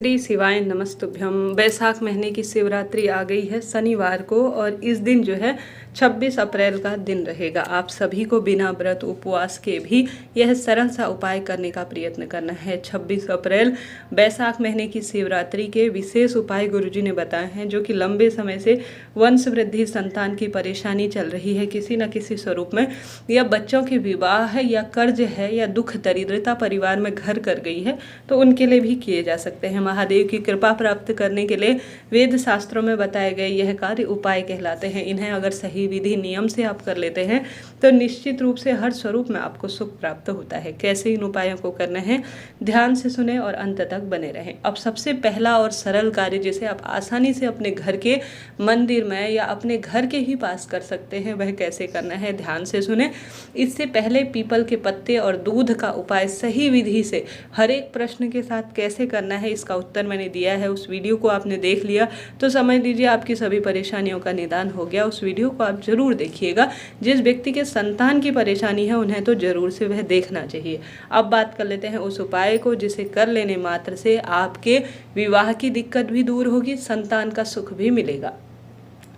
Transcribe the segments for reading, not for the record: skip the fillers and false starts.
श्री शिवाय नमस्तुभ्यम। बैसाख महीने की शिवरात्रि आ गई है शनिवार को और इस दिन जो है 26 अप्रैल का दिन रहेगा। आप सभी को बिना व्रत उपवास के भी यह सरल सा उपाय करने का प्रयत्न करना है। 26 अप्रैल बैसाख महीने की शिवरात्रि के विशेष उपाय गुरुजी ने बताए हैं, जो कि लंबे समय से वंश वृद्धि, संतान की परेशानी चल रही है किसी न किसी स्वरूप में, या बच्चों के विवाह है, या कर्ज है, या दुख दरिद्रता परिवार में घर कर गई है, तो उनके लिए भी किए जा सकते हैं। महादेव की कृपा प्राप्त करने के लिए वेद शास्त्रों में बताए गए यह कार्य उपाय कहलाते हैं। इन्हें अगर सही विधि नियम से आप कर लेते हैं तो निश्चित रूप से हर स्वरूप में आपको सुख प्राप्त होता है। कैसे इन उपायों को करना है, ध्यान से सुने और अंत तक बने रहें। अब सबसे पहला और सरल कार्य जिसे आप आसानी से अपने घर के मंदिर में या अपने घर के ही पास कर सकते हैं, वह कैसे करना है, ध्यान से सुने। इससे पहले पीपल के पत्ते और दूध का उपाय सही विधि से हर एक प्रश्न के साथ कैसे करना है, इसका उत्तर मैंने दिया है। उस वीडियो को आपने देख लिया तो समझ लीजिए आपकी सभी परेशानियों का निदान हो गया। उस वीडियो को आप जरूर देखिएगा। जिस व्यक्ति के संतान की परेशानी है उन्हें तो जरूर से वह देखना चाहिए। अब बात कर लेते हैं उस उपाय को जिसे कर लेने मात्र से आपके विवाह की दिक्कत भी दूर होगी, संतान का सुख भी मिलेगा।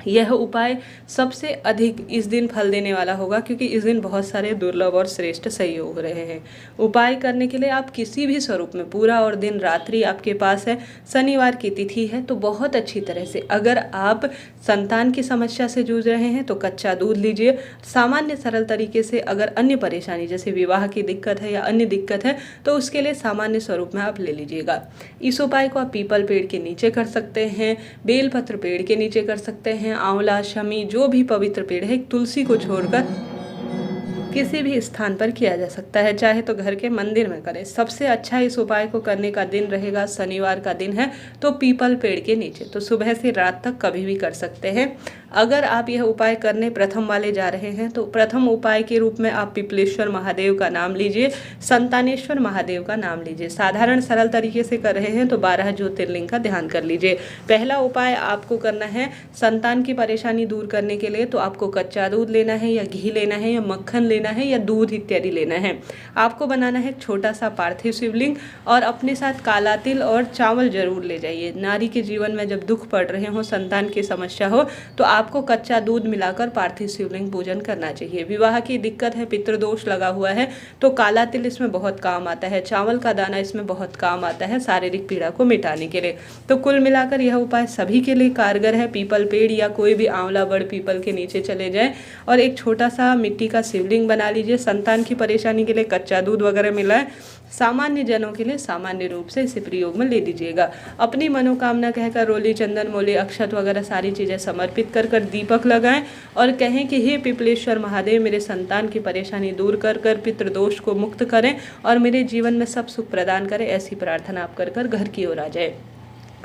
यह उपाय सबसे अधिक इस दिन फल देने वाला होगा, क्योंकि इस दिन बहुत सारे दुर्लभ और श्रेष्ठ संयोग हो रहे हैं। उपाय करने के लिए आप किसी भी स्वरूप में पूरा और दिन रात्रि आपके पास है, शनिवार की तिथि है, तो बहुत अच्छी तरह से अगर आप संतान की समस्या से जूझ रहे हैं तो कच्चा दूध लीजिए। सामान्य सरल तरीके से अगर अन्य परेशानी जैसे विवाह की दिक्कत है या अन्य दिक्कत है तो उसके लिए सामान्य स्वरूप में आप ले लीजिएगा। इस उपाय को आप पीपल पेड़ के नीचे कर सकते हैं, बेलपत्र पेड़ के नीचे कर सकते हैं, आंवला, शमी, जो भी पवित्र पेड़ है, तुलसी को छोड़कर किसी भी स्थान पर किया जा सकता है, चाहे तो घर के मंदिर में करें। सबसे अच्छा इस उपाय को करने का दिन रहेगा शनिवार का दिन है, तो पीपल पेड़ के नीचे, तो सुबह से रात तक कभी भी कर सकते हैं। अगर आप यह उपाय करने प्रथम वाले जा रहे हैं तो प्रथम उपाय के रूप में आप पिपलेश्वर महादेव का नाम लीजिए, संतानेश्वर महादेव का नाम लीजिए। साधारण सरल तरीके से कर रहे हैं तो 12 ज्योतिर्लिंग का ध्यान कर लीजिए। पहला उपाय आपको करना है संतान की परेशानी दूर करने के लिए, तो आपको कच्चा दूध लेना है या घी लेना है या मक्खन लेना है या दूध इत्यादि लेना है। आपको बनाना है छोटा सा पार्थिव शिवलिंग और अपने साथ काला तिल और चावल जरूर ले जाइए। नारी के जीवन में जब दुख पड़ रहे हो, संतान की समस्या हो, तो आपको कच्चा दूध मिलाकर पार्थिव शिवलिंग पूजन करना चाहिए। विवाह की दिक्कत है, पितृदोष लगा हुआ है, तो काला तिल इसमें बहुत काम आता है, चावल का दाना इसमें बहुत काम आता है शारीरिक पीड़ा को मिटाने के लिए। तो कुल मिलाकर यह उपाय सभी के लिए कारगर है। पीपल पेड़ या कोई भी आंवला बड़ पीपल के नीचे चले जाएं और एक छोटा सा मिट्टी का शिवलिंग बना लीजिए। संतान की परेशानी के लिए कच्चा दूध वगैरह मिलाएं, सामान्य जनों के लिए सामान्य रूप से इसे प्रयोग में ले लीजिएगा। अपनी मनोकामना कहकर रोली, चंदन, मोले, अक्षत वगैरह सारी चीजें समर्पित कर दीपक लगाएं और कहें कि हे पिपलेश्वर महादेव, मेरे संतान की परेशानी दूर कर पितृदोष को मुक्त करें और मेरे जीवन में सब सुख प्रदान करें। ऐसी प्रार्थना आप कर घर की ओर आ जाए।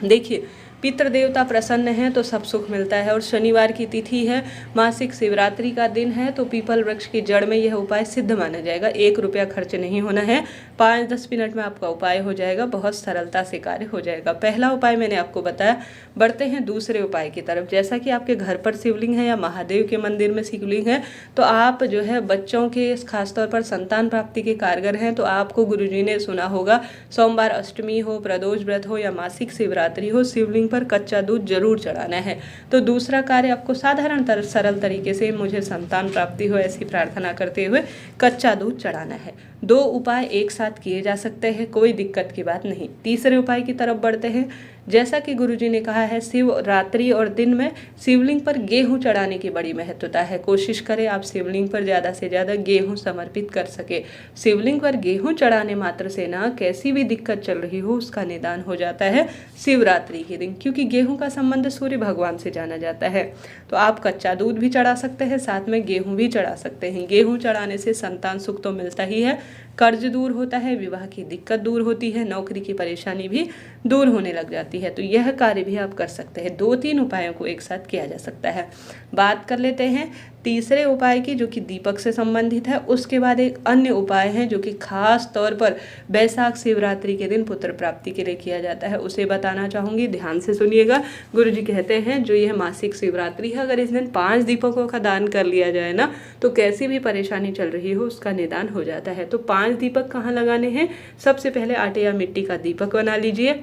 देखिए, पितृ देवता प्रसन्न है तो सब सुख मिलता है। और शनिवार की तिथि है, मासिक शिवरात्रि का दिन है, तो पीपल वृक्ष की जड़ में यह उपाय सिद्ध माना जाएगा। 1 रुपया खर्च नहीं होना है, 5-10 मिनट में आपका उपाय हो जाएगा, बहुत सरलता से कार्य हो जाएगा। पहला उपाय मैंने आपको बताया। बढ़ते हैं दूसरे उपाय की तरफ। जैसा कि आपके घर पर शिवलिंग है या महादेव के मंदिर में शिवलिंग है, तो आप जो है बच्चों के खासतौर पर संतान प्राप्ति के कारगर हैं, तो आपको गुरुजी ने सुना होगा सोमवार, अष्टमी हो, प्रदोष व्रत हो या मासिक शिवरात्रि हो, शिवलिंग पर कच्चा दूध जरूर चढ़ाना है। तो दूसरा कार्य आपको साधारण सरल तरीके से मुझे संतान प्राप्ति हो ऐसी प्रार्थना करते हुए कच्चा दूध चढ़ाना है। 2 उपाय एक साथ किए जा सकते हैं, कोई दिक्कत की बात नहीं। तीसरे उपाय की तरफ बढ़ते हैं। जैसा कि गुरुजी ने कहा है, शिवरात्रि और दिन में शिवलिंग पर गेहूं चढ़ाने की बड़ी महत्वता है। कोशिश करें आप शिवलिंग पर ज़्यादा से ज़्यादा गेहूं समर्पित कर सके। शिवलिंग पर गेहूं चढ़ाने मात्र से ना कैसी भी दिक्कत चल रही हो उसका निदान हो जाता है शिवरात्रि के दिन, क्योंकि गेहूं का संबंध सूर्य भगवान से जाना जाता है। तो आप कच्चा दूध भी चढ़ा सकते हैं, साथ में गेहूं भी चढ़ा सकते हैं। गेहूं चढ़ाने से संतान सुख तो मिलता ही है, कर्ज दूर होता है, विवाह की दिक्कत दूर होती है, नौकरी की परेशानी भी दूर होने लग जाती है। तो यह कार्य भी आप कर सकते हैं। 2-3 उपायों को एक साथ किया जा सकता है। बात कर लेते हैं तीसरे उपाय की, जो कि दीपक से संबंधित है। उसके बाद एक अन्य उपाय है जो कि खास तौर पर बैसाख शिवरात्रि के दिन पुत्र प्राप्ति के लिए किया जाता है, उसे बताना चाहूंगी, ध्यान से सुनिएगा। गुरुजी कहते हैं जो यह मासिक शिवरात्रि है, अगर इस दिन 5 दीपकों का दान कर लिया जाए ना, तो कैसी भी परेशानी चल रही हो उसका निदान हो जाता है। तो 5 दीपक कहाँ लगाने हैं? सबसे पहले आटे या मिट्टी का दीपक बना लीजिए।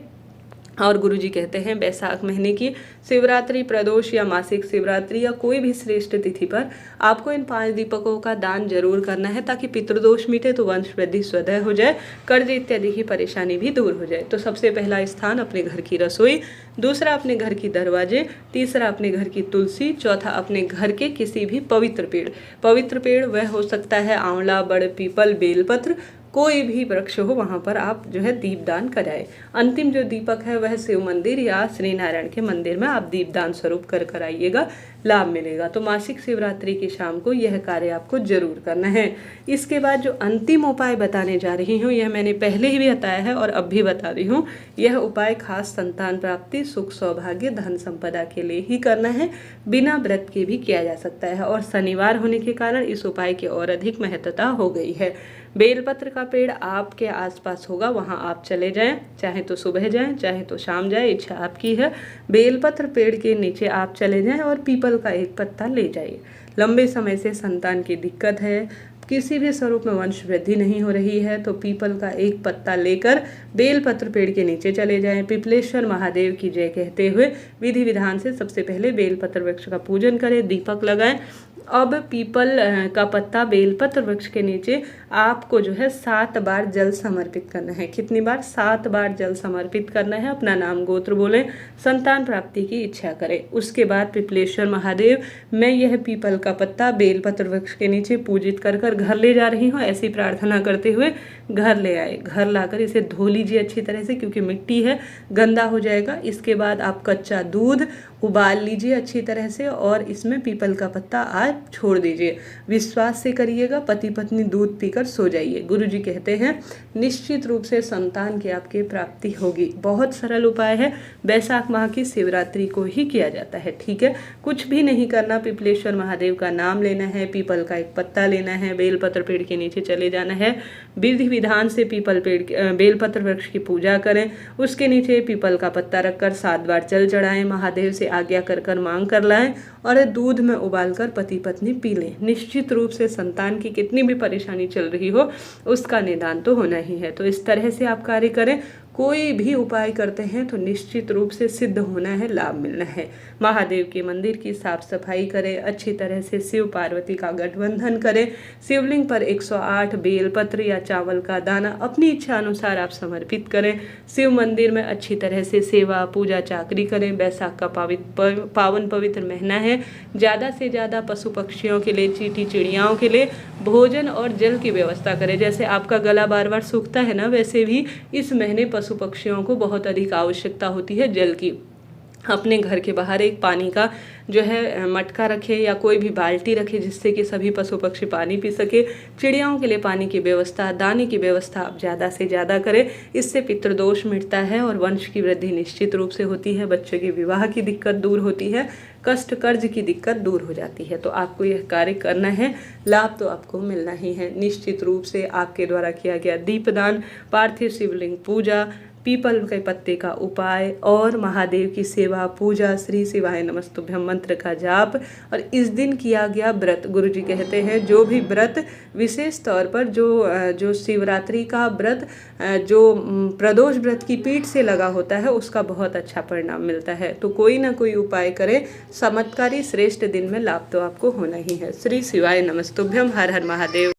और गुरुजी कहते हैं बैसाख महीने की शिवरात्रि, प्रदोष या मासिक शिवरात्रि या कोई भी श्रेष्ठ तिथि पर आपको इन 5 दीपकों का दान जरूर करना है, ताकि पितृदोष मिटे तो वंश वृद्धि स्वतः हो जाए, कर्ज इत्यादि की परेशानी भी दूर हो जाए। तो सबसे पहला स्थान अपने घर की रसोई, दूसरा अपने घर की दरवाजे, तीसरा अपने घर की तुलसी, चौथा अपने घर के किसी भी पवित्र पेड़। पवित्र पेड़ वह हो सकता है आंवला, बड़, पीपल, बेलपत्र, कोई भी वृक्ष हो, वहाँ पर आप जो है दीपदान कराएं। अंतिम जो दीपक है वह शिव मंदिर या श्री नारायण के मंदिर में आप दीपदान स्वरूप कर आइएगा, लाभ मिलेगा। तो मासिक शिवरात्रि की शाम को यह कार्य आपको जरूर करना है। इसके बाद जो अंतिम उपाय बताने जा रही हूँ, यह मैंने पहले ही भी बताया है और अब भी बता रही हूँ। यह उपाय खास संतान प्राप्ति, सुख, सौभाग्य, धन संपदा के लिए ही करना है, बिना व्रत के भी किया जा सकता है। और शनिवार होने के कारण इस उपाय की और अधिक महत्वता हो गई है। बेलपत्र का पेड़ आपके आसपास होगा, वहां आप चले जाएं, चाहे तो सुबह जाएं चाहे तो शाम जाएं, इच्छा आपकी है। बेलपत्र पेड़ के नीचे आप चले जाएं और पीपल का एक पत्ता ले जाइए। लंबे समय से संतान की दिक्कत है, किसी भी स्वरूप में वंश वृद्धि नहीं हो रही है, तो पीपल का एक पत्ता लेकर बेलपत्र पेड़ के नीचे चले जाएं। पिपलेश्वर महादेव की जय कहते हुए विधि विधान से सबसे पहले बेलपत्र वृक्ष का पूजन करें, दीपक लगाएं। अब पीपल का पत्ता बेलपत्र वृक्ष के नीचे आपको जो है 7 बार जल समर्पित करना है। कितनी बार? 7 बार जल समर्पित करना है। अपना नाम गोत्र बोलें, संतान प्राप्ति की इच्छा करें। उसके बाद पिपलेश्वर महादेव, मैं यह पीपल का पत्ता बेलपत्र वृक्ष के नीचे पूजित कर घर ले जा रही हूँ, ऐसी प्रार्थना करते हुए घर ले आए। घर लाकर इसे धो लीजिए अच्छी तरह से, क्योंकि मिट्टी है, गंदा हो जाएगा। इसके बाद आप कच्चा दूध उबाल लीजिए अच्छी तरह से और इसमें पीपल का पत्ता आज छोड़ दीजिए। विश्वास से करिएगा, पति पत्नी दूध पीकर सो जाइए। गुरुजी कहते हैं निश्चित रूप से संतान की आपकी प्राप्ति होगी। बहुत सरल उपाय है, बैसाख माह की शिवरात्रि को ही किया जाता है। ठीक है, कुछ भी नहीं करना, पिपलेश्वर महादेव का नाम लेना है, पीपल का एक पत्ता लेना है, बेलपत्र पेड़ के नीचे चले जाना है, विधि विधान से बेलपत्र वृक्ष की पूजा करें, उसके नीचे पीपल का पत्ता रखकर 7 बार जल चढ़ाएं, महादेव से आज्ञा कर मांग कर लाएं और दूध में उबालकर पति पत्नी पी लें। निश्चित रूप से संतान की कितनी भी परेशानी चल रही हो उसका निदान तो होना ही है। तो इस तरह से आप कार्य करें। कोई भी उपाय करते हैं तो निश्चित रूप से सिद्ध होना है, लाभ मिलना है। महादेव के मंदिर की साफ सफाई करें, अच्छी तरह से शिव पार्वती का गठबंधन करें, शिवलिंग पर 108 बेलपत्र या चावल का दाना अपनी इच्छा अनुसार आप समर्पित करें। शिव मंदिर में अच्छी तरह से सेवा पूजा चाकरी करें। बैसाख का पावन पवित्र महीना है, ज़्यादा से ज़्यादा पशु पक्षियों के लिए, चींटी चिड़ियाओं के लिए भोजन और जल की व्यवस्था करें। जैसे आपका गला बार बार सूखता है ना, वैसे भी इस महीने पशु पक्षियों को बहुत अधिक आवश्यकता होती है जल की। अपने घर के बाहर एक पानी का जो है मटका रखे या कोई भी बाल्टी रखे, जिससे कि सभी पशु पक्षी पानी पी सके। चिड़ियाओं के लिए पानी की व्यवस्था, दाने की व्यवस्था आप ज़्यादा से ज़्यादा करें। इससे पितृदोष मिटता है और वंश की वृद्धि निश्चित रूप से होती है। बच्चों के विवाह की दिक्कत दूर होती है, कष्ट कर्ज की दिक्कत दूर हो जाती है। तो आपको यह कार्य करना है, लाभ तो आपको मिलना ही है। निश्चित रूप से आपके द्वारा किया गया दीपदान, पार्थिव शिवलिंग पूजा, पीपल के पत्ते का उपाय और महादेव की सेवा पूजा, श्री शिवाय नमस्तुभ्यम मंत्र का जाप और इस दिन किया गया व्रत। गुरुजी कहते हैं जो भी व्रत, विशेष तौर पर जो शिवरात्रि का व्रत जो प्रदोष व्रत की पीठ से लगा होता है, उसका बहुत अच्छा परिणाम मिलता है। तो कोई ना कोई उपाय करें, चमत्कारी श्रेष्ठ दिन में लाभ तो आपको होना ही है। श्री शिवाय नमस्तुभ्यम। हर हर महादेव।